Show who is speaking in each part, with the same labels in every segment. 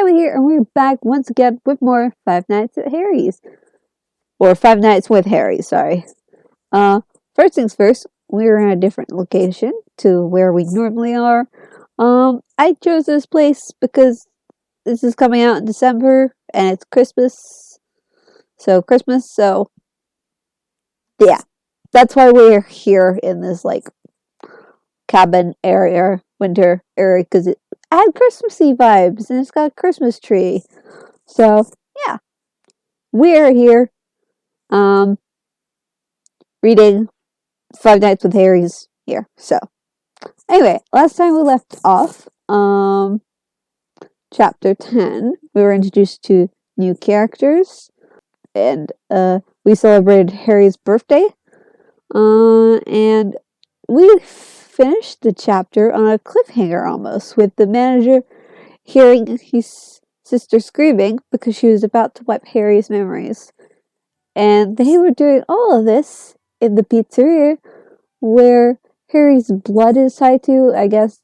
Speaker 1: Tighebo here, and we're back once again with more Five Nights at Harry's. Or Five Nights with Harry, sorry. First things first, we're in a different location to where we normally are. I chose this place because this is coming out in December, and it's Christmas. So, yeah. That's why we're here in this, cabin area, winter area, because it had Christmassy vibes, and it's got a Christmas tree. So, yeah. We're here, reading Five Nights with Harry's here. So, anyway, last time we left off, chapter 10, we were introduced to new characters, and, we celebrated Harry's birthday, and we finished the chapter on a cliffhanger almost, with the manager hearing his sister screaming because she was about to wipe Harry's memories. And they were doing all of this in the pizzeria where Harry's blood is tied to, I guess.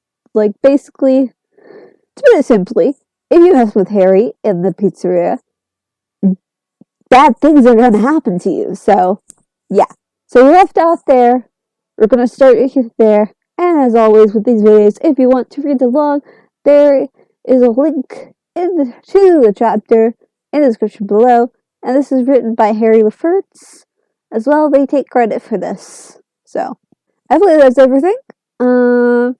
Speaker 1: Basically, to put it simply, if you mess with Harry in the pizzeria, bad things are going to happen to you. So, yeah. So we left out there. We're going to start there. And as always with these videos, if you want to read the log, there is a link to the chapter in the description below. And this is written by Harry Lefferts as well. They take credit for this. So, I believe that's everything. And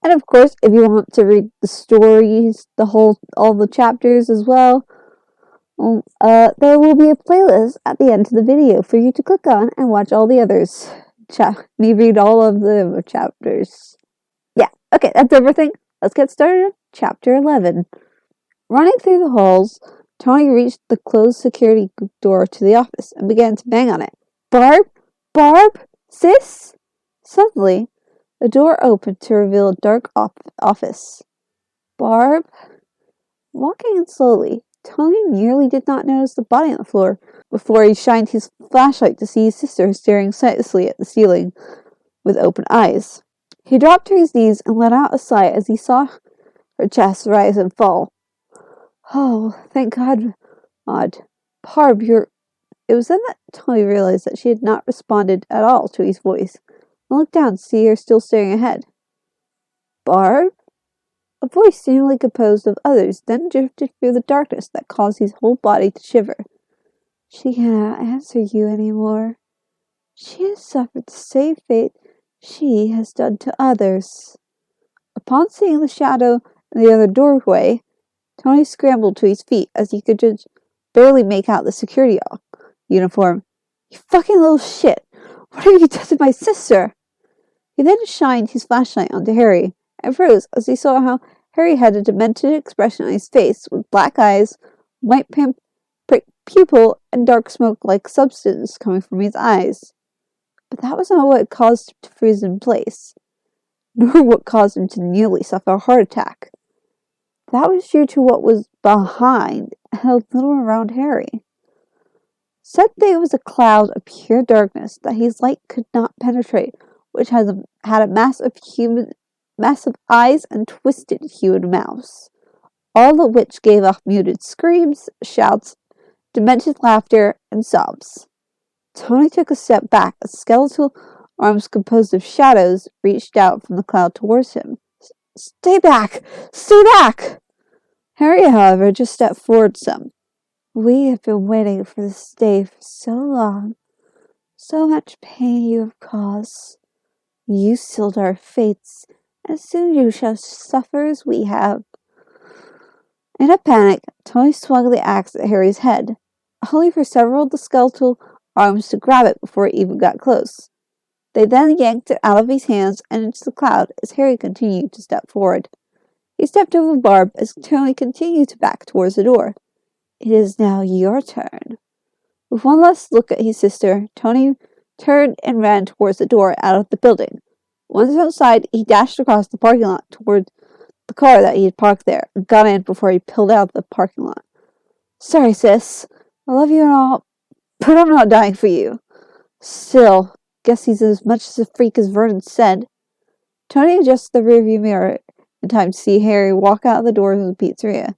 Speaker 1: of course, if you want to read the stories, all the chapters as well, there will be a playlist at the end of the video for you to click on and watch all the others. Me read all of the chapters. Yeah, okay, that's everything. Let's get started. Chapter 11. Running through the halls, Tony reached the closed security door to the office and began to bang on it. Barb? Barb? Sis? Suddenly, the door opened to reveal a dark office. Barb? Walking in slowly, Tony nearly did not notice the body on the floor before he shined his flashlight to see his sister staring sightlessly at the ceiling with open eyes. He dropped to his knees and let out a sigh as he saw her chest rise and fall. Oh, thank God, Maud. Barb, you're... It was then that Tony realized that she had not responded at all to his voice, and looked down to see her still staring ahead. Barb? A voice seemingly composed of others then drifted through the darkness that caused his whole body to shiver. She cannot answer you anymore. She has suffered the same fate she has done to others. Upon seeing the shadow in the other doorway, Tony scrambled to his feet as he could just barely make out the security uniform. You fucking little shit! What have you done to my sister? He then shined his flashlight onto Harry and froze as he saw how Harry had a demented expression on his face with black eyes, white pupil, and dark smoke-like substance coming from his eyes. But that was not what caused him to freeze in place, nor what caused him to nearly suffer a heart attack. That was due to what was behind and a little around Harry. Suddenly it was a cloud of pure darkness that his light could not penetrate, which had a massive eyes and twisted human mouths, all of which gave off muted screams, shouts, demented laughter, and sobs. Tony took a step back as skeletal arms composed of shadows reached out from the cloud towards him. Stay back! Stay back! Harry, however, just stepped forward some. We have been waiting for this day for so long. So much pain you have caused. You sealed our fates, and soon you shall suffer as we have. In a panic, Tony swung the axe at Harry's head, only for several of the skeletal arms to grab it before it even got close. They then yanked it out of his hands and into the cloud as Harry continued to step forward. He stepped over Barb as Tony continued to back towards the door. It is now your turn. With one last look at his sister, Tony turned and ran towards the door out of the building. Once outside, he dashed across the parking lot toward the car that he had parked there and got in before he pulled out of the parking lot. Sorry, sis. I love you and all, but I'm not dying for you. Still, guess he's as much as a freak as Vernon said. Tony adjusted the rearview mirror in time to see Harry walk out of the doors of the pizzeria.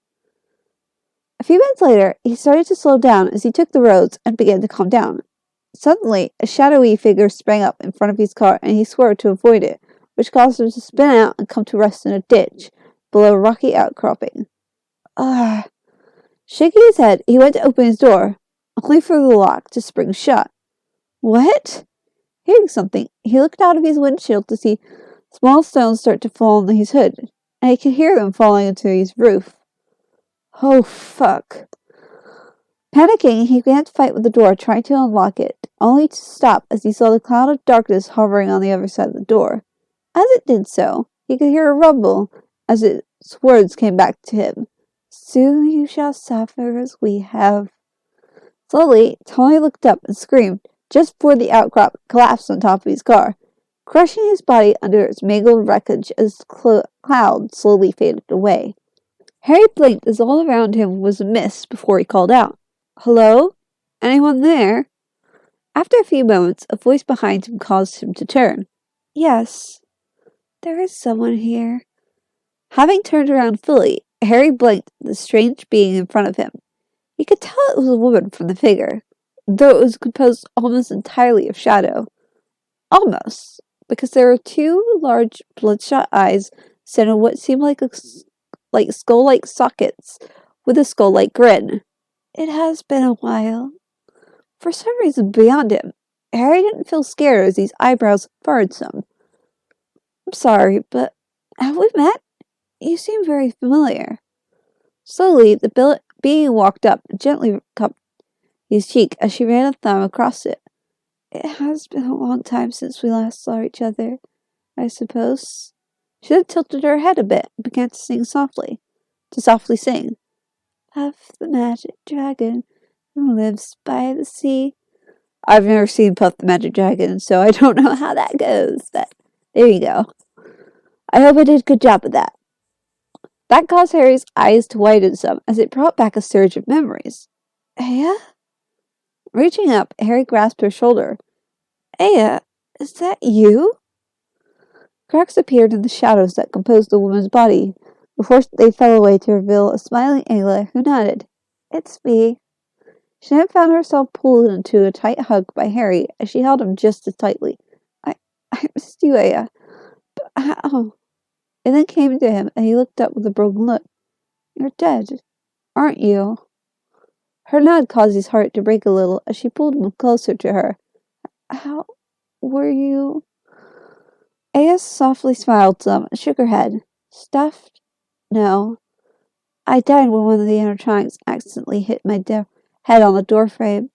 Speaker 1: A few minutes later, he started to slow down as he took the roads and began to calm down. Suddenly, a shadowy figure sprang up in front of his car and he swerved to avoid it, which caused him to spin out and come to rest in a ditch below a rocky outcropping. Ah! Shaking his head, he went to open his door, only for the lock to spring shut. What? Hearing something, he looked out of his windshield to see small stones start to fall on his hood, and he could hear them falling into his roof. Oh, fuck. Panicking, he began to fight with the door, trying to unlock it, only to stop as he saw the cloud of darkness hovering on the other side of the door. As it did so, he could hear a rumble as its words came back to him. Soon you shall suffer as we have. Slowly, Tony looked up and screamed just before the outcrop collapsed on top of his car, crushing his body under its mangled wreckage as the cloud slowly faded away. Harry blinked as all around him was a mist before he called out, Hello? Anyone there? After a few moments, a voice behind him caused him to turn. Yes, there is someone here. Having turned around fully, Harry blinked at the strange being in front of him. He could tell it was a woman from the figure, though it was composed almost entirely of shadow. Almost, because there were two large bloodshot eyes set in what seemed like skull-like sockets with a skull-like grin. It has been a while. For some reason beyond him, Harry didn't feel scared as these eyebrows furrowed some. I'm sorry, but have we met? You seem very familiar. Slowly, the being walked up and gently cupped his cheek as she ran a thumb across it. It has been a long time since we last saw each other, I suppose. She then tilted her head a bit and began to softly sing. Puff the magic dragon who lives by the sea. I've never seen Puff the Magic Dragon, so I don't know how that goes, but there you go. I hope I did a good job of that. That caused Harry's eyes to widen some, as it brought back a surge of memories. Aya? Reaching up, Harry grasped her shoulder. Aya, is that you? Cracks appeared in the shadows that composed the woman's body, before they fell away to reveal a smiling Ayla who nodded. It's me. She then found herself pulled into a tight hug by Harry as she held him just as tightly. I missed you, Aya. But how? It then came to him, and he looked up with a broken look. You're dead, aren't you? Her nod caused his heart to break a little as she pulled him closer to her. How were you? Aya softly smiled some and shook her head. Stuffed? No. I died when one of the animatronics accidentally hit my head on the doorframe,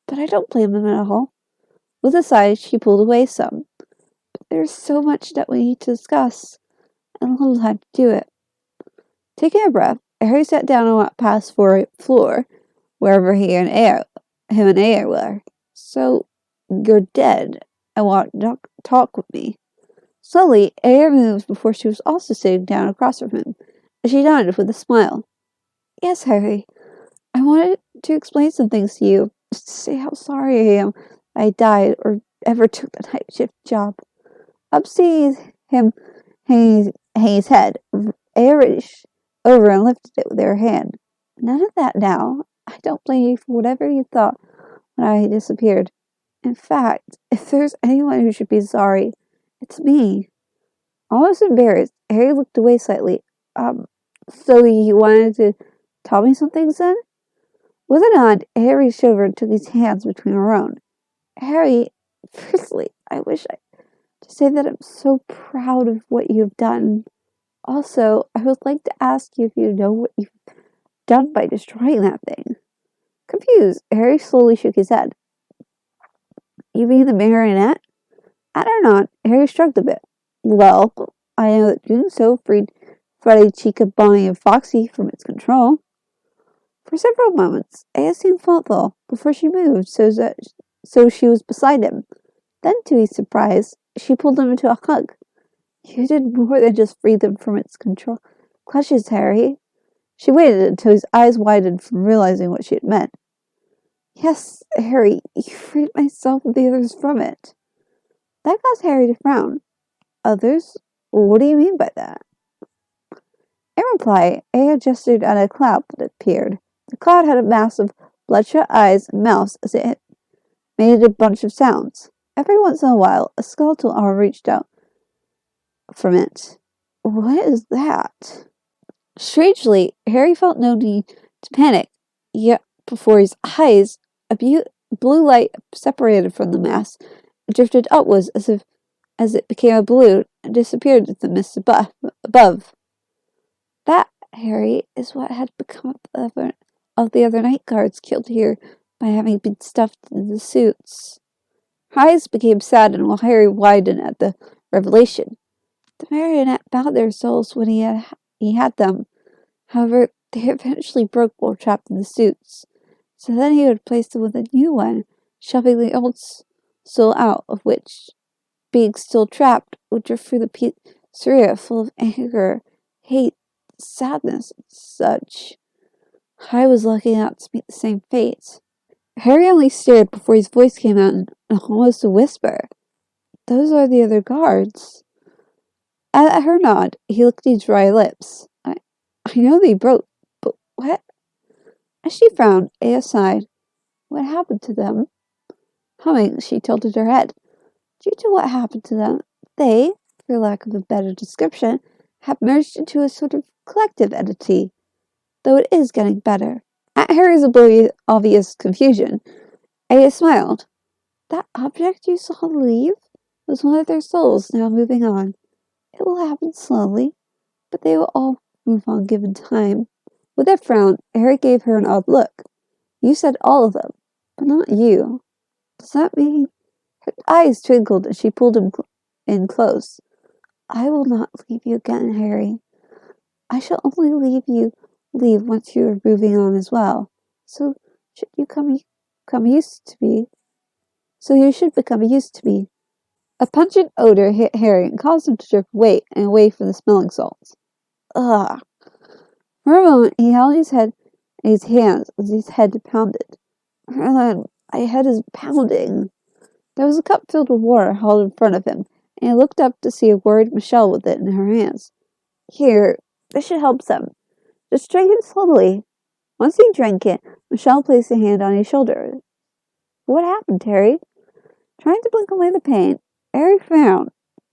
Speaker 1: but I don't blame him at all. With a sigh, she pulled away some. But there's so much that we need to discuss, and a little time to do it. Taking a breath, Harry sat down on what passed for a floor, wherever him and Aya were. So, you're dead, and want to talk with me. Slowly, Aya moved before she was also sitting down across from him, and she nodded with a smile. Yes, Harry. I wanted to explain some things to you, just to say how sorry I am I died or ever took the night shift job. Up seeing him hang his head, Aya reached over and lifted it with her hand. None of that now. I don't blame you for whatever you thought when I disappeared. In fact, if there's anyone who should be sorry, it's me. Almost embarrassed, Harry looked away slightly. So you wanted to tell me some things then? With a nod, Harry reached over and took his hands between her own. Harry, firstly, I wish to say that I'm so proud of what you've done. Also, I would like to ask you if you know what you've done by destroying that thing. Confused, Harry slowly shook his head. You mean the marionette? At her nod, Harry shrugged a bit. Well, I know that doing so freed Freddy, Chica, Bonnie, and Foxy from its control. For several moments, Aya seemed thoughtful before she moved so she was beside him. Then, to his surprise, she pulled him into a hug. You did more than just free them from its control clutches, Harry. She waited until his eyes widened from realizing what she had meant. Yes, Harry, you freed myself and the others from it. That caused Harry to frown. Others? What do you mean by that? In reply, Aya gestured at a cloud that appeared, The cloud had a mass of bloodshot eyes and mouths as it made a bunch of sounds. Every once in a while, a skeletal arm reached out from it. What is that? Strangely, Harry felt no need to panic. Yet, before his eyes, a blue light separated from the mass and drifted upwards as it became a balloon and disappeared in the mist above. That, Harry, is what had become of the other night guards killed here by having been stuffed in the suits. Her eyes became saddened while Harry widened at the revelation. The marionette bound their souls when he had them. However, they eventually broke while trapped in the suits. So then he would place them with a new one, shoving the old soul out of which, being still trapped, would drift through the pizzeria full of anger, hate, sadness, and such. I was lucky not to meet the same fate. Harry only stared before his voice came out in almost a whisper. Those are the other guards. At her nod, he licked his dry lips. I know they broke, but what? As she frowned, Aya sighed. What happened to them? Humming, she tilted her head. Due to what happened to them, they, for lack of a better description, have merged into a sort of collective entity, though it is getting better. At Harry's obvious confusion, Aya smiled. That object you saw leave was one of their souls now moving on. It will happen slowly, but they will all move on given time. With a frown, Harry gave her an odd look. You said all of them, but not you. Does that mean... Her eyes twinkled as she pulled him in close. I will not leave you again, Harry. I shall only leave once you are moving on as well. So should you become used to me. So you should become used to me. A pungent odor hit Harry and caused him to jerk away from the smelling salts. Ugh. For a moment, he held his head in his hands as his head pounded. My head is pounding. There was a cup filled with water held in front of him, and he looked up to see a worried Michelle with it in her hands. Here, this should help some. Just drink it slowly. Once he drank it, Michelle placed a hand on his shoulder. What happened, Harry? Trying to blink away the pain, Harry frowned.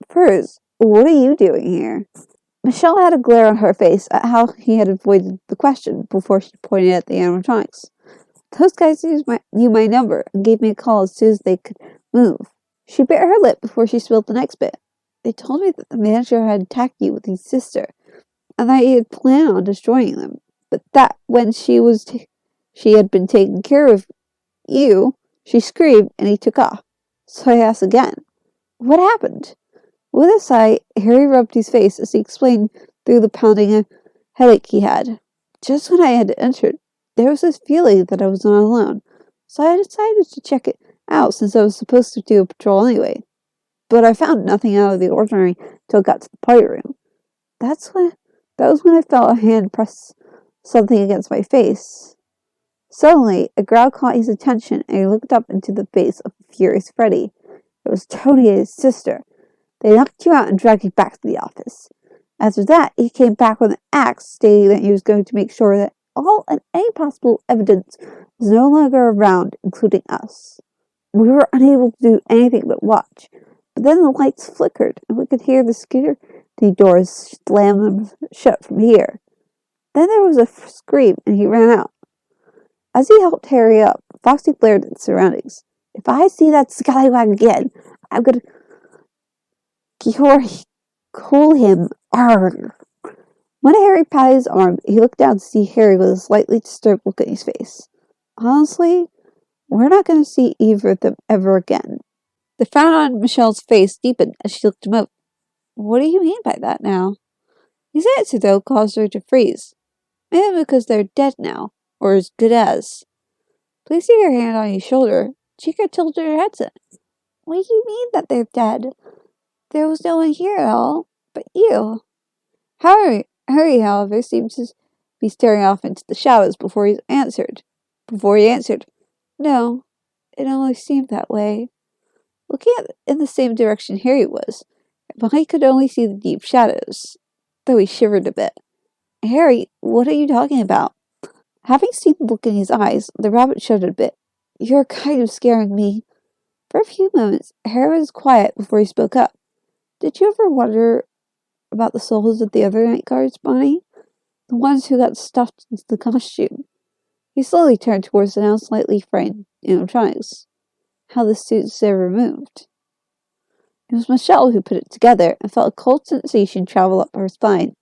Speaker 1: First, what are you doing here? Michelle had a glare on her face at how he had avoided the question before she pointed at the animatronics. Those guys knew my number and gave me a call as soon as they could move. She bit her lip before she spilled the next bit. They told me that the manager had attacked you with his sister, and that he had planned on destroying them, but that when she had been taking care of you, she screamed and he took off. So I asked again, what happened? With a sigh, Harry rubbed his face as he explained through the pounding headache he had. Just when I had entered, there was this feeling that I was not alone, so I decided to check it out since I was supposed to do a patrol anyway. But I found nothing out of the ordinary till I got to the party room. That was when I felt a hand press something against my face. Suddenly, a growl caught his attention, and he looked up into the face of the furious Freddy. It was Tony and his sister. They knocked you out and dragged you back to the office. After that, he came back with an axe, stating that he was going to make sure that all and any possible evidence was no longer around, including us. We were unable to do anything but watch, but then the lights flickered, and we could hear the security doors slam shut from here. Then there was a scream, and he ran out. As he helped Harry up, Foxy glared at the surroundings. If I see that scallywag again, I'm going to call him. Arrgh. When Harry patted his arm, he looked down to see Harry with a slightly disturbed look on his face. Honestly, we're not going to see either of them ever again. The frown on Michelle's face deepened as she looked him up. What do you mean by that now? His answer, though, caused her to freeze. Maybe because they're dead now, or as good as. Placing her hand on his shoulder, Chica tilted her head. What do you mean that they're dead? There was no one here at all, but you. Harry, however, seemed to be staring off into the shadows before he answered. No, it only seemed that way. Looking in the same direction Harry was, Mike could only see the deep shadows, though he shivered a bit. Harry, what are you talking about? Having seen the look in his eyes, the rabbit shuddered a bit. You're kind of scaring me. For a few moments, Harry was quiet before he spoke up. Did you ever wonder about the souls of the other night guards, Bonnie? The ones who got stuffed into the costume. He slowly turned towards the now slightly frightened animatronics. How the suits they removed. It was Michelle who put it together and felt a cold sensation travel up her spine.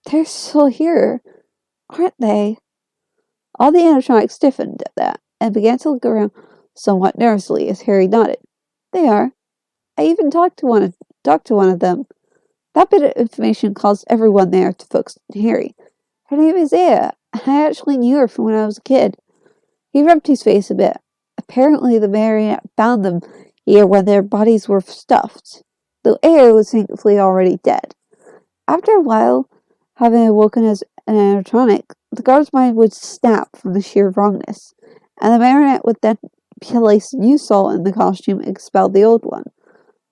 Speaker 1: They're still here, aren't they? All the animatronics stiffened at that and began to look around somewhat nervously as Harry nodded. They are. I even talked to one of them. That bit of information caused everyone there to focus on Harry. Her name is Aya. I actually knew her from when I was a kid. He rubbed his face a bit. Apparently the marionette found them here when their bodies were stuffed, though Aya was thankfully already dead. After a while, having awoken as an animatronic, the guard's mind would snap from the sheer wrongness, and the marionette would then place a new soul in the costume and expel the old one.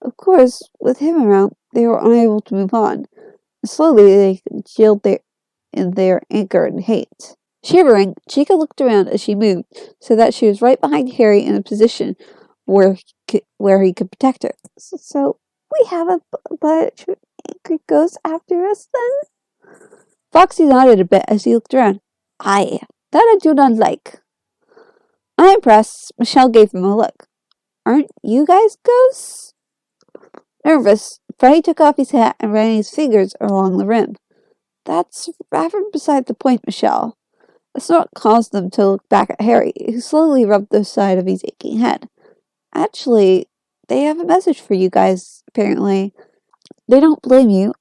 Speaker 1: Of course, with him around, they were unable to move on. Slowly, they congealed in their anger and hate. Shivering, Chica looked around as she moved, so that she was right behind Harry in a position where he could protect her. So, we have a bunch of angry ghosts after us, then? Foxy nodded a bit as he looked around. Aye, that I do not like. Unimpressed, Michelle gave him a look. Aren't you guys ghosts? Nervous, Freddy took off his hat and ran his fingers along the rim. That's rather beside the point, Michelle. That's not what caused them to look back at Harry, who slowly rubbed the side of his aching head. Actually, they have a message for you guys, apparently. They don't blame you,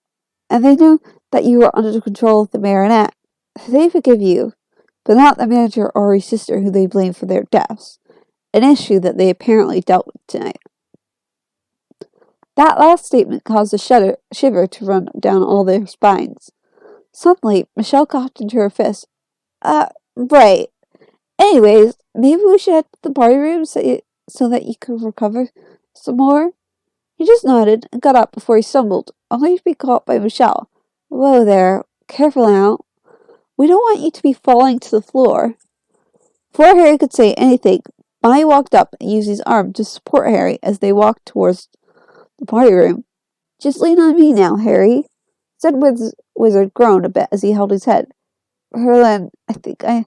Speaker 1: and they know that you are under the control of the marionette. They forgive you, but not the manager or his sister who they blame for their deaths, an issue that they apparently dealt with tonight. That last statement caused a shiver to run down all their spines. Suddenly, Michelle coughed into her fist. Right. Anyways, maybe we should head to the party room so that you could recover some more? He just nodded and got up before he stumbled, only to be caught by Michelle. Whoa there. Careful now. We don't want you to be falling to the floor. Before Harry could say anything, Bonnie walked up and used his arm to support Harry as they walked towards the party room. Just lean on me now, Harry, said Wizard groaned a bit as he held his head. Herlin, I think I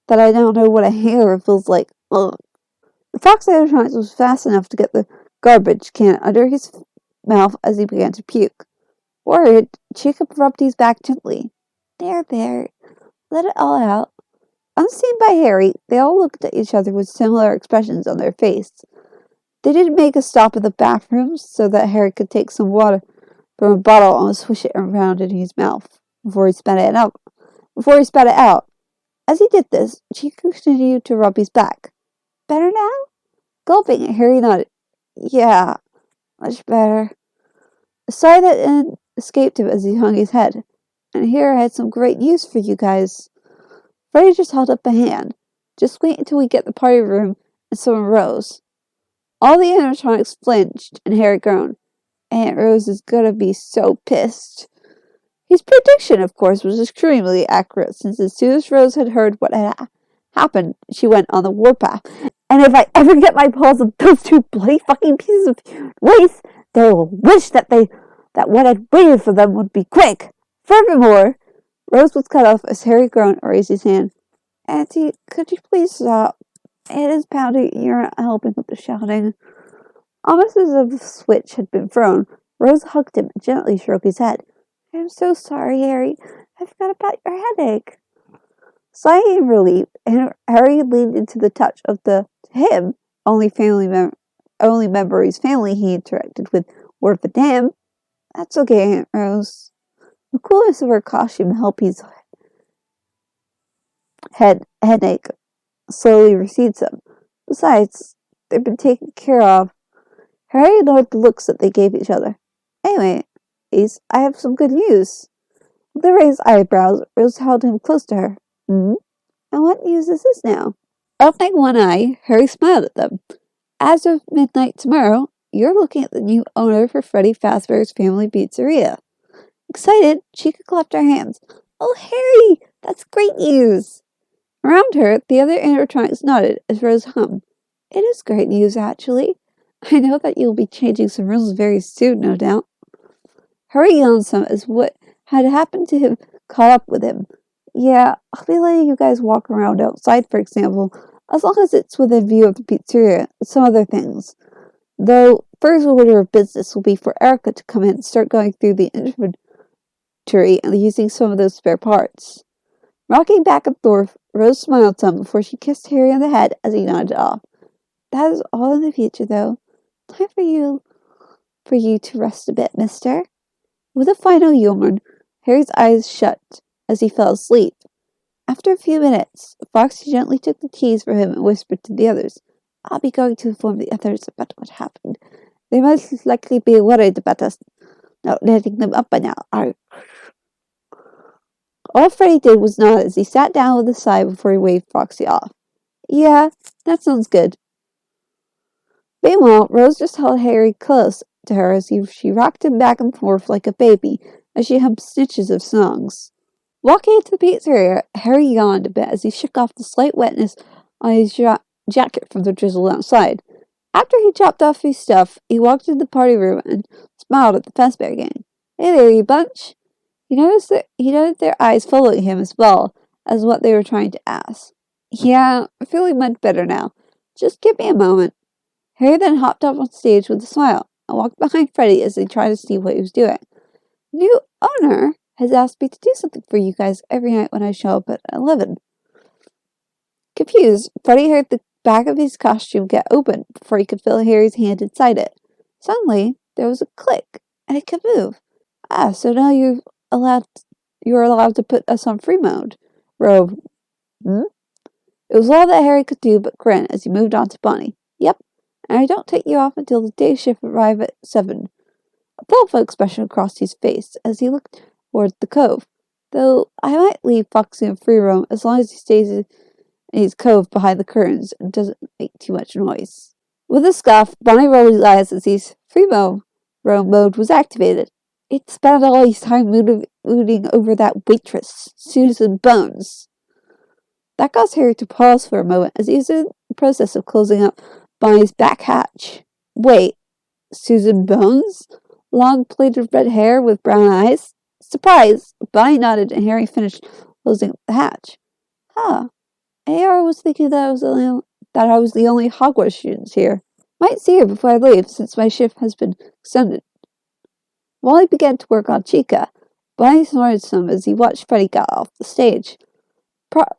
Speaker 1: now know what a hangover feels like. Ugh. The fox animatronics was fast enough to get the garbage can under his mouth as he began to puke. Worried, Chica rubbed his back gently. There, let it all out. Unseen by Harry, they all looked at each other with similar expressions on their faces. They did make a stop at the bathroom so that Harry could take some water from a bottle and swish it around in his mouth before he spat it out. As he did this, she continued to rub his back. Better now? Gulping, Harry nodded. Yeah, much better. A sigh that escaped him as he hung his head. And here I had some great news for you guys. Freddy just held up a hand. Just wait until we get the party room and someone rose. All the animatronics flinched, and Harry groaned. Aunt Rose is gonna be so pissed. His prediction, of course, was extremely accurate, since as soon as Rose had heard what had happened, she went on the warpath. And if I ever get my paws on those two bloody fucking pieces of waste, they will wish that what had waited for them would be quick. Furthermore, Rose was cut off as Harry groaned and raised his hand. Auntie, could you please stop? It is pounding. You're not helping with the shouting. Almost as if a switch had been thrown, Rose hugged him and gently stroked his head. I'm so sorry, Harry. I forgot about your headache. Sighing in relief, Harry leaned into the touch of the, to him, only member of his family he interacted with worth a damn. That's okay, Aunt Rose. The coolness of her costume helped his headache slowly recede some. Besides, they've been taken care of. Harry ignored the looks that they gave each other. Anyway, I have some good news. With the raised eyebrows, Rose held him close to her. And what news is this now? Opening one eye, Harry smiled at them. As of midnight tomorrow, you're looking at the new owner for Freddy Fazbear's Family Pizzeria. Excited, Chica clapped her hands. Oh, Harry! That's great news! Around her, the other animatronics nodded as Rose hummed. It is great news, actually. I know that you'll be changing some rules very soon, no doubt. Harry yawned some as what had happened to him caught up with him. Yeah, I'll be letting you guys walk around outside, for example, as long as it's within view of the pizzeria and some other things. Though, first order of business will be for Erica to come in and start going through the inventory and using some of those spare parts. Rocking back and forth, Rose smiled some before she kissed Harry on the head as he nodded off. That is all in the future, though. Time for you to rest a bit, mister. With a final yawn, Harry's eyes shut as he fell asleep. After a few minutes, Foxy gently took the keys from him and whispered to the others, I'll be going to inform the others about what happened. They must likely be worried about us not letting them up by now. All Freddy did was nod as he sat down with a sigh before he waved Foxy off. Yeah, that sounds good. Meanwhile, Rose just held Harry close to her as she rocked him back and forth like a baby as she hummed snitches of songs. Walking into the pizzeria, Harry yawned a bit as he shook off the slight wetness on his jacket from the drizzle outside. After he chopped off his stuff, he walked into the party room and smiled at the Fazbear gang. Hey there, you bunch. He noticed their eyes following him as well as what they were trying to ask. Yeah, I'm feeling much better now. Just give me a moment. Harry then hopped up on stage with a smile and walked behind Freddy as they tried to see what he was doing. The new owner has asked me to do something for you guys every night when I show up at 11. Confused, Freddy heard the back of his costume get open before he could feel Harry's hand inside it. Suddenly, there was a click, and it could move. So now you're allowed to put us on free mode. Robe. It was all that Harry could do but grin as he moved on to Bonnie. Yep, and I don't take you off until the day shift arrives at 7. A thoughtful expression crossed his face as he looked toward the cove. Though I might leave Foxy in free roam as long as he stays in his cove behind the curtains and doesn't make too much noise. With a scoff, Bonnie rolled his eyes as his free roam mode was activated. It spent all his time mooning over that waitress, Susan Bones. That caused Harry to pause for a moment as he was in the process of closing up Bonnie's back hatch. Wait, Susan Bones? Long plaited red hair with brown eyes? Surprise! Bonnie nodded and Harry finished closing the hatch. Huh. AR was thinking that I was the only Hogwarts student here. Might see her before I leave since my shift has been extended. While he began to work on Chica, Bonnie snorted some as he watched Freddy get off the stage.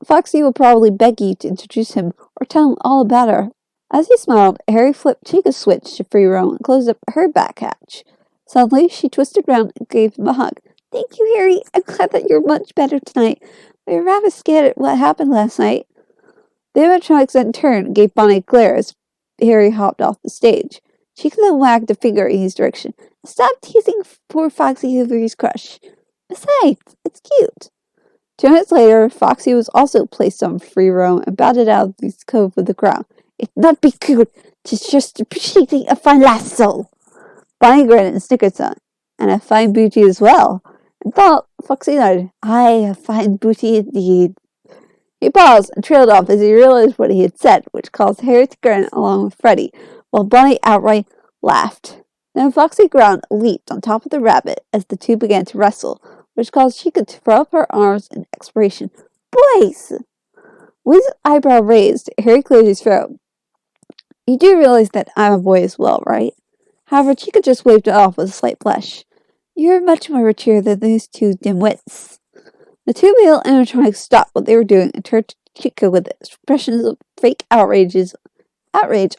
Speaker 1: Foxy will probably beg you to introduce him or tell him all about her. As he smiled, Harry flipped Chica's switch to free roam and closed up her back hatch. Suddenly, she twisted round and gave him a hug. Thank you, Harry. I'm glad that you're much better tonight. We were rather scared at what happened last night. The animatronics then turned and gave Bonnie a glare as Harry hopped off the stage. Chica then wagged a finger in his direction. Stop teasing poor Foxy over his crush. Besides, it's cute. 2 minutes later, Foxy was also placed on free roam and bounded out of his cove with a growl. It's not be cute, it's just appreciating a fine lasso. Bonnie grinned and snickered some. And a fine booty as well. And thought, Foxy nodded. Aye, a fine booty indeed. He paused and trailed off as he realized what he had said, which caused Harry to grin along with Freddy, while Bonnie outright laughed. Then Foxy ground leaped on top of the rabbit as the two began to wrestle, which caused Chica to throw up her arms in expiration. Boys! With his eyebrow raised, Harry cleared his throat. You do realize that I'm a boy as well, right? However, Chica just waved it off with a slight blush. You're much more mature than those two dimwits. The two male animatronics stopped what they were doing and turned to Chica with expressions of fake outrage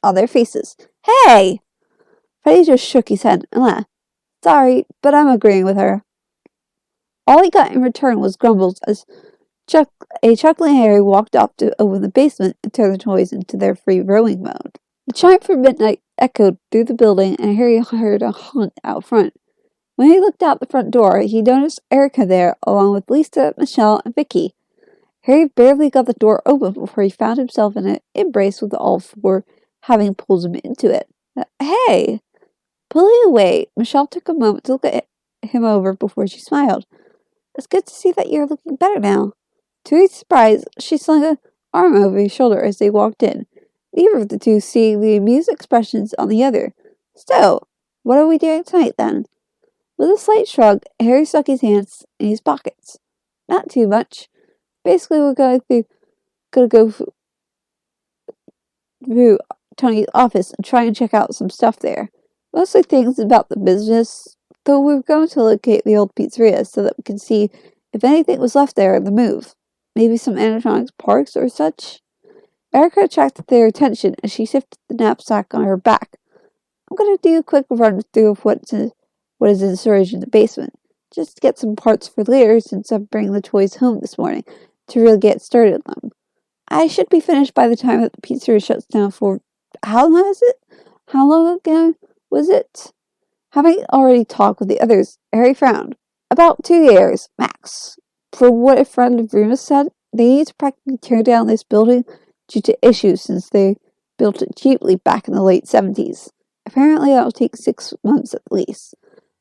Speaker 1: on their faces. Hey! Freddy just shook his head and laughed. Sorry, but I'm agreeing with her. All he got in return was grumbles as a chuckling Harry walked off to open the basement and turn the toys into their free roaming mode. The chime for midnight echoed through the building and Harry heard a honk out front. When he looked out the front door, he noticed Erica there, along with Lisa, Michelle, and Vicky. Harry barely got the door open before he found himself in an embrace with all four, having pulled him into it. Hey! Pulling away, Michelle took a moment to look at him over before she smiled. It's good to see that you're looking better now. To his surprise, she slung an arm over his shoulder as they walked in, neither of the two seeing the amused expressions on the other. So, what are we doing tonight, then? With a slight shrug, Harry stuck his hands in his pockets. Not too much. Basically, we're gonna go through Tony's office and try and check out some stuff there. Mostly things about the business, though we're going to locate the old pizzeria so that we can see if anything was left there in the move. Maybe some animatronics parks or such? Erica attracted their attention as she shifted the knapsack on her back. I'm going to do a quick run through of what is in storage in the basement, just to get some parts for later since I'm bringing the toys home this morning to really get started on them. I should be finished by the time that the pizzeria shuts down for... How long is it? How long ago was it? Having already talked with the others, Harry frowned. About 2 years, max. For what a friend of Remus said, they need to practically tear down this building due to issues since they built it cheaply back in the late 70s. Apparently that will take 6 months at least.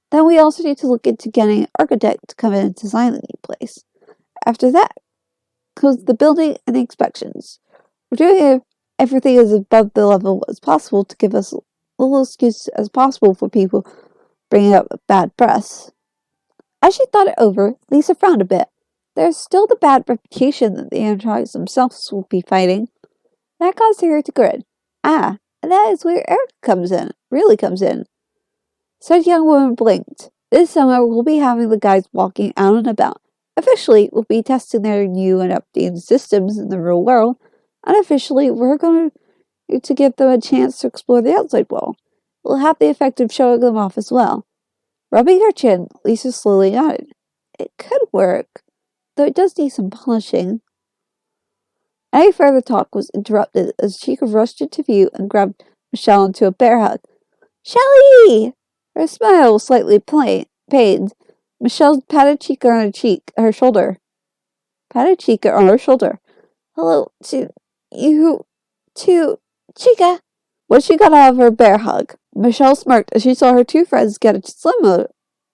Speaker 1: Then we also need to look into getting an architect to come in and design the new place. After that comes the building and the inspections. We're doing everything as above the level as possible to give us a little excuse as possible for people bringing up bad press. As she thought it over, Lisa frowned a bit. There's still the bad reputation that the animatronics themselves will be fighting. That caused Harry to grin. Ah, and that is where Erica really comes in. Said young woman blinked. This summer we'll be having the guys walking out and about. Officially, we'll be testing their new and updated systems in the real world. Unofficially, we're going to give them a chance to explore the outside world. It'll have the effect of showing them off as well. Rubbing her chin, Lisa slowly nodded. It could work, though it does need some polishing. Any further talk was interrupted as Chica rushed into view and grabbed Michelle into a bear hug. Shelly! Her smile was slightly pained. Michelle patted Chica on her shoulder. Hello to you, to Chica. When she got out of her bear hug, Michelle smirked as she saw her two friends get a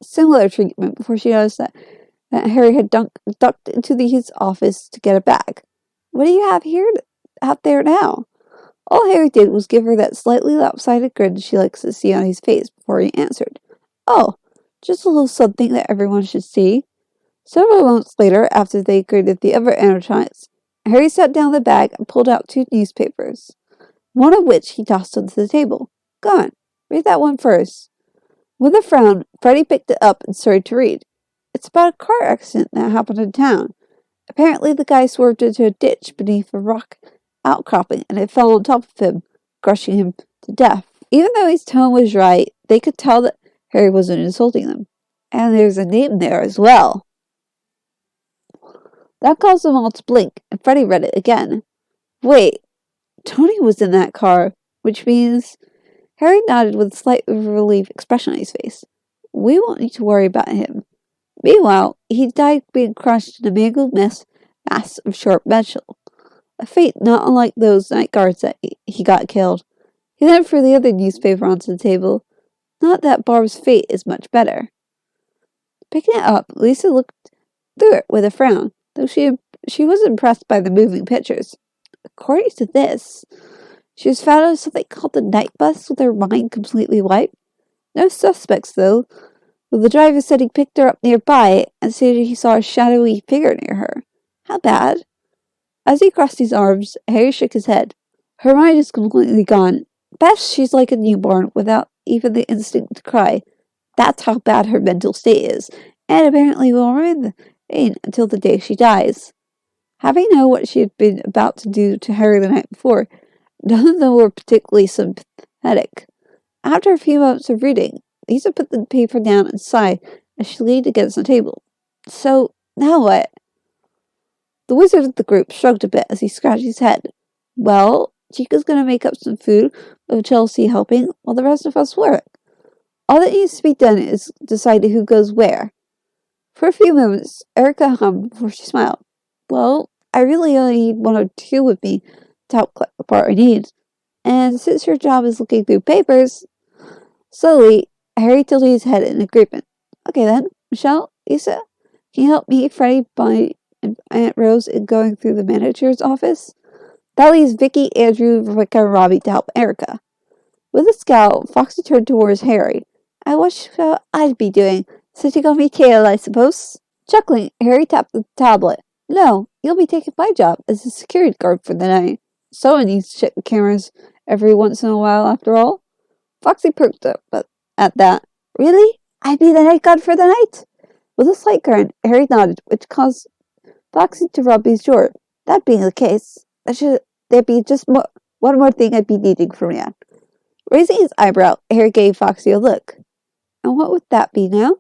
Speaker 1: similar treatment before she noticed that Harry had ducked into his office to get a bag. What do you have out there now? All Harry did was give her that slightly lopsided grin she likes to see on his face before he answered. Oh, just a little something that everyone should see. Several months later, after they greeted the other animatronics, Harry set down the bag and pulled out 2 newspapers, one of which he tossed onto the table. Go on, read that one first. With a frown, Freddy picked it up and started to read. It's about a car accident that happened in town. Apparently the guy swerved into a ditch beneath a rock outcropping and it fell on top of him, crushing him to death. Even though his tone was right, they could tell that Harry wasn't insulting them. And there's a name there as well. That caused them all to blink, and Freddy read it again. Wait, Tony was in that car, which means... Harry nodded with a slight relief expression on his face. We won't need to worry about him. Meanwhile, he died being crushed in a mangled mass of sharp metal. A fate not unlike those night guards that he got killed. He then threw the other newspaper onto the table. Not that Barb's fate is much better. Picking it up, Lisa looked through it with a frown, though she was impressed by the moving pictures. According to this, she was found on something called the night bus with her mind completely wiped. No suspects, though. The driver said he picked her up nearby and stated he saw a shadowy figure near her. How bad? As he crossed his arms, Harry shook his head. Her mind is completely gone. Best she's like a newborn without even the instinct to cry. That's how bad her mental state is, and apparently will remain until the day she dies. Having known what she had been about to do to Harry the night before, none of them were particularly sympathetic. After a few moments of reading, Lisa put the paper down and sighed as she leaned against the table. So, now what? The wizard of the group shrugged a bit as he scratched his head. Well, Chica's going to make up some food, with Chelsea helping, while the rest of us work. All that needs to be done is decide who goes where. For a few moments, Erica hummed before she smiled. Well, I really only need 1 or 2 with me to help collect the part I need. And since your job is looking through papers... Slowly, Harry tilted his head in agreement. Okay then, Michelle, Lisa, can you help me, Freddy, Aunt Rose in going through the manager's office. That leaves Vicky, Andrew, Rebecca, and Robbie to help Erica. With a scowl, Foxy turned towards Harry. I wish what I'd be doing, sitting on my tail, I suppose. Chuckling, Harry tapped the tablet. No, you'll be taking my job as a security guard for the night. Someone needs to check the cameras every once in a while, after all. Foxy perked up at that. Really? I'd be the night guard for the night? With a slight grin, Harry nodded, which caused Foxy to rub his jaw. That being the case, there'd be just one more thing I'd be needing from you. Raising his eyebrow, Harry gave Foxy a look. And what would that be now?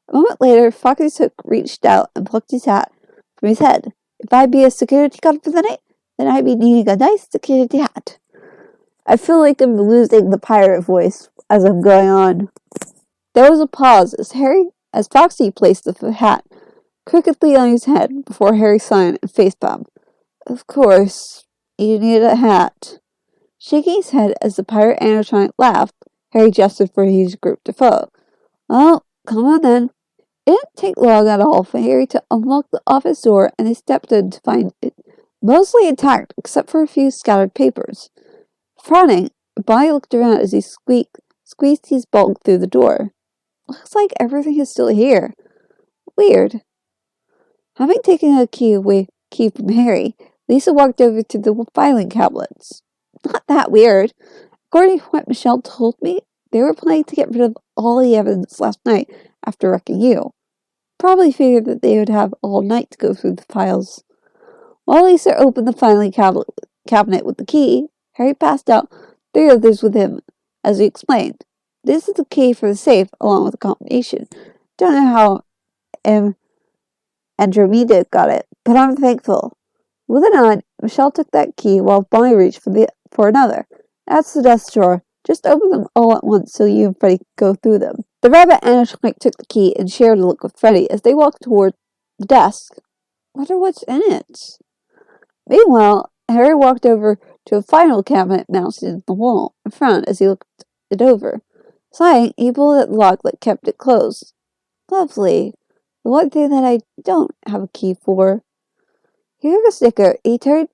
Speaker 1: A moment later, Foxy reached out and plucked his hat from his head. If I'd be a security guard for the night, then I'd be needing a nice security hat. I feel like I'm losing the pirate voice as I'm going on. There was a pause as Foxy placed the hat crookedly on his head before Harry signed and facepalmed. Of course, you need a hat. Shaking his head as the pirate animatronic laughed, Harry gestured for his group to follow. Well, come on then. It didn't take long at all for Harry to unlock the office door, and they stepped in to find it mostly intact except for a few scattered papers. Frowning, Bonnie looked around as he squeezed his bulk through the door. Looks like everything is still here. Weird. Having taken a key from Harry, Lisa walked over to the filing cabinets. Not that weird. According to what Michelle told me, they were planning to get rid of all the evidence last night after wrecking you. Probably figured that they would have all night to go through the files. While Lisa opened the filing cabinet with the key, Harry passed out 3 others with him, as he explained. This is the key for the safe, along with a combination. Don't know how Andromeda got it, but I'm thankful. With a nod, Michelle took that key while Bonnie reached for another. That's the desk drawer. Just open them all at once so you and Freddy can go through them. The rabbit animatronic took the key and shared a look with Freddy as they walked toward the desk. Wonder what's in it. Meanwhile, Harry walked over to a final cabinet mounted in the wall and frowned as he looked it over. Sighing, he pulled at the lock that kept it closed. Lovely. The one thing that I don't have a key for. He took a sticker. He turned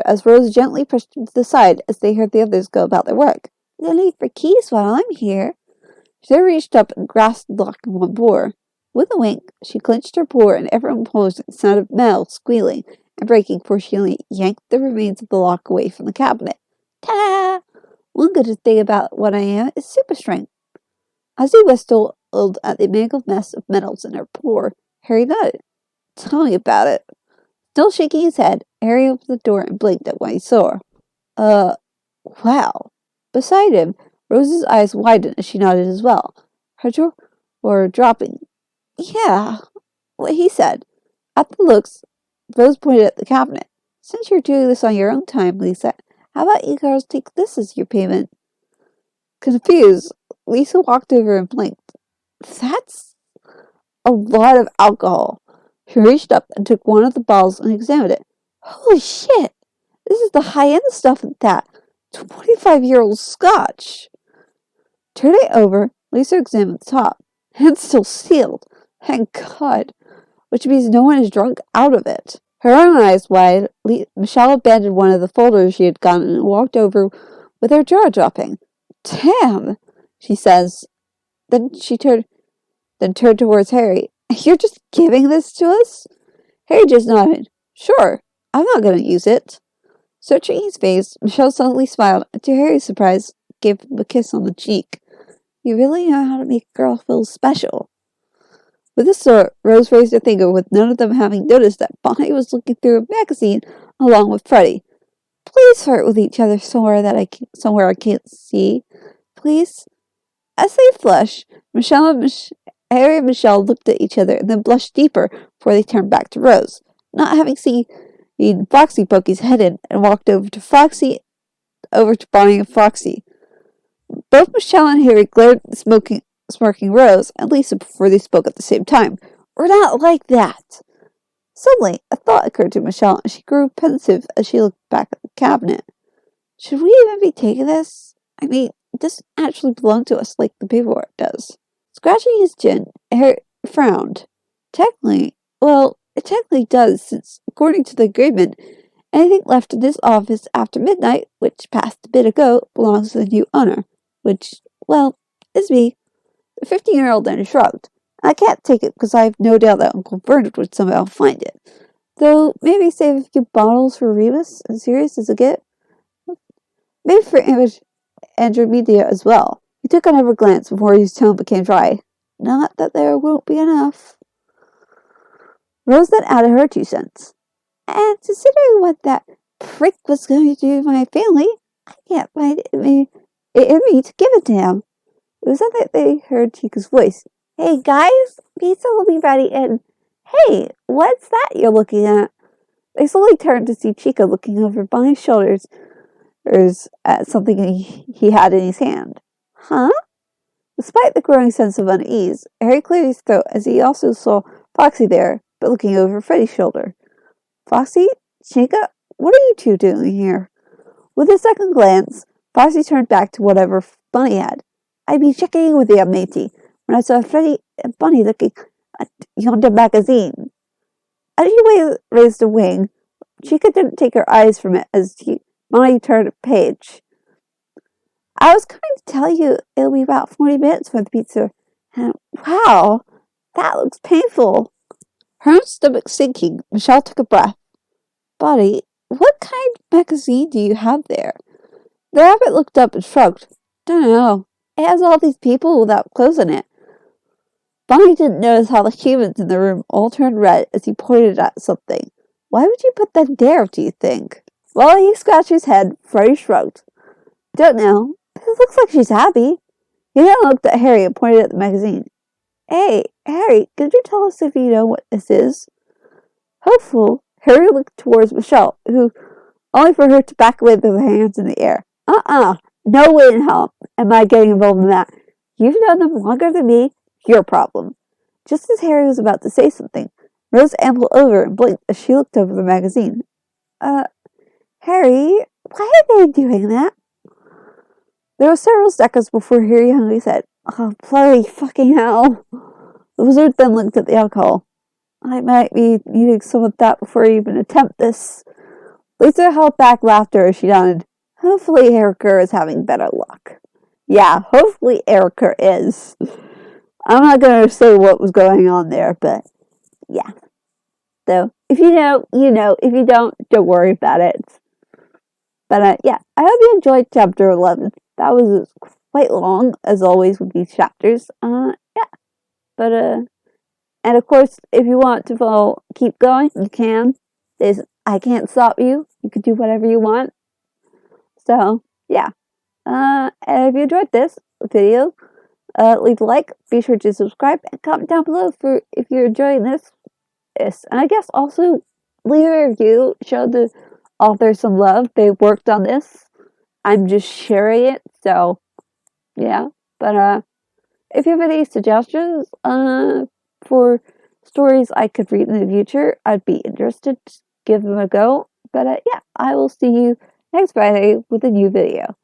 Speaker 1: as Rose gently pushed him to the side as they heard the others go about their work. No need for keys while I'm here. She reached up and grasped the lock in one paw. With a wink, she clenched her paw and everyone paused at the sound of metal squealing and breaking before she yanked the remains of the lock away from the cabinet. Ta-da! One good thing about what I am is super strength. As he whistled at the mangled mess of metals in her paw, Harry nodded. Tell me about it. Still shaking his head, Harry opened the door and blinked at what he saw. Wow. Beside him, Rose's eyes widened as she nodded as well, her jaw dropping. Yeah, what he said. At the looks, Rose pointed at the cabinet. Since you're doing this on your own time, Lisa, how about you girls take this as your payment? Confused, Lisa walked over and blinked. That's a lot of alcohol. She reached up and took one of the bottles and examined it. Holy shit! This is the high-end stuff at that. 25-year-old scotch. Turning it over, Lisa examined the top. It's still sealed. Thank God. Which means no one is drunk out of it. Her own eyes wide, Michelle abandoned one of the folders she had gotten and walked over with her jaw dropping. Damn, she says. Then turned towards Harry. You're just giving this to us? Harry just nodded. Sure, I'm not going to use it. Searching his face, Michelle suddenly smiled, and to Harry's surprise, gave him a kiss on the cheek. You really know how to make a girl feel special. With a start, Rose raised her finger with none of them having noticed that Bonnie was looking through a magazine along with Freddy. Please flirt with each other somewhere I can't see. Please. As they flushed, Harry and Michelle looked at each other and then blushed deeper before they turned back to Rose, not having seen Foxy poke his head in, and walked over to Bonnie and Foxy. Both Michelle and Harry glared at the smirking Rose and Lisa before they spoke at the same time. We're not like that. Suddenly, a thought occurred to Michelle, and she grew pensive as she looked back at the cabinet. Should we even be taking this? I mean, it doesn't actually belong to us like the paperwork does. Scratching his chin, Harry frowned. Technically, well, It technically does, since, according to the agreement, anything left in this office after midnight, which passed a bit ago, belongs to the new owner, which, well, is me. The 15-year-old then shrugged. I can't take it because I have no doubt that Uncle Bernard would somehow find it. Though, maybe save a few bottles for Remus and Sirius as a gift. Maybe for Andromeda as well. He took another glance before his tone became dry. Not that there won't be enough. Rose then added her 2 cents. And considering what that prick was going to do to my family, I can't find it in me to give it to him. It was then that they heard Chica's voice. Hey guys, pizza will be ready in. Hey, what's that you're looking at? They slowly turned to see Chica looking over Bonnie's shoulders at something he had in his hand. Huh? Despite the growing sense of unease, Harry cleared his throat as he also saw Foxy there, but looking over Freddy's shoulder. Foxy? Chica? What are you two doing here? With a second glance, Foxy turned back to whatever Bunny had. I'd be checking in with you, matey, when I saw Freddy and Bunny looking at yonder magazine. As she raised a wing, Chica didn't take her eyes from it as Bunny turned a page. I was coming to tell you it'll be about 40 minutes for the pizza. And wow, that looks painful. Her own stomach sinking, Michelle took a breath. Buddy, what kind of magazine do you have there? The rabbit looked up and shrugged. Don't know. It has all these people without clothes in it. Bonnie didn't notice how the humans in the room all turned red as he pointed at something. Why would you put that there, do you think? While he scratched his head, Freddy shrugged. Don't know. It looks like she's happy. He then looked at Harry and pointed at the magazine. Hey, Harry, could you tell us if you know what this is? Hopeful, Harry looked towards Michelle, who, only for her to back away with her hands in the air. No way in hell am I getting involved in that. You've known them longer than me. Your problem. Just as Harry was about to say something, Rose ambled over and blinked as she looked over the magazine. Harry, why are they doing that? There were several seconds before Harry hung his head. Oh, bloody fucking hell. The wizard then looked at the alcohol. I might be needing some of that before I even attempt this. Lisa held back laughter as she nodded. Hopefully Erica is having better luck. Yeah, hopefully Erica is. I'm not going to say what was going on there, but yeah. So, if you know, you know. If you don't worry about it. But yeah, I hope you enjoyed chapter 11. That was quite long, as always, with these chapters. Yeah. But, and of course, if you want to keep going, you can. I can't stop you. You can do whatever you want. So, yeah. And if you enjoyed this video, leave a like, be sure to subscribe, and comment down below for if you're enjoying this. And I guess also leave a review, show the author some love. They worked on this. I'm just sharing it, so yeah. But if you have any suggestions for stories I could read in the future, I'd be interested to give them a go. But yeah, I will see you next Friday with a new video.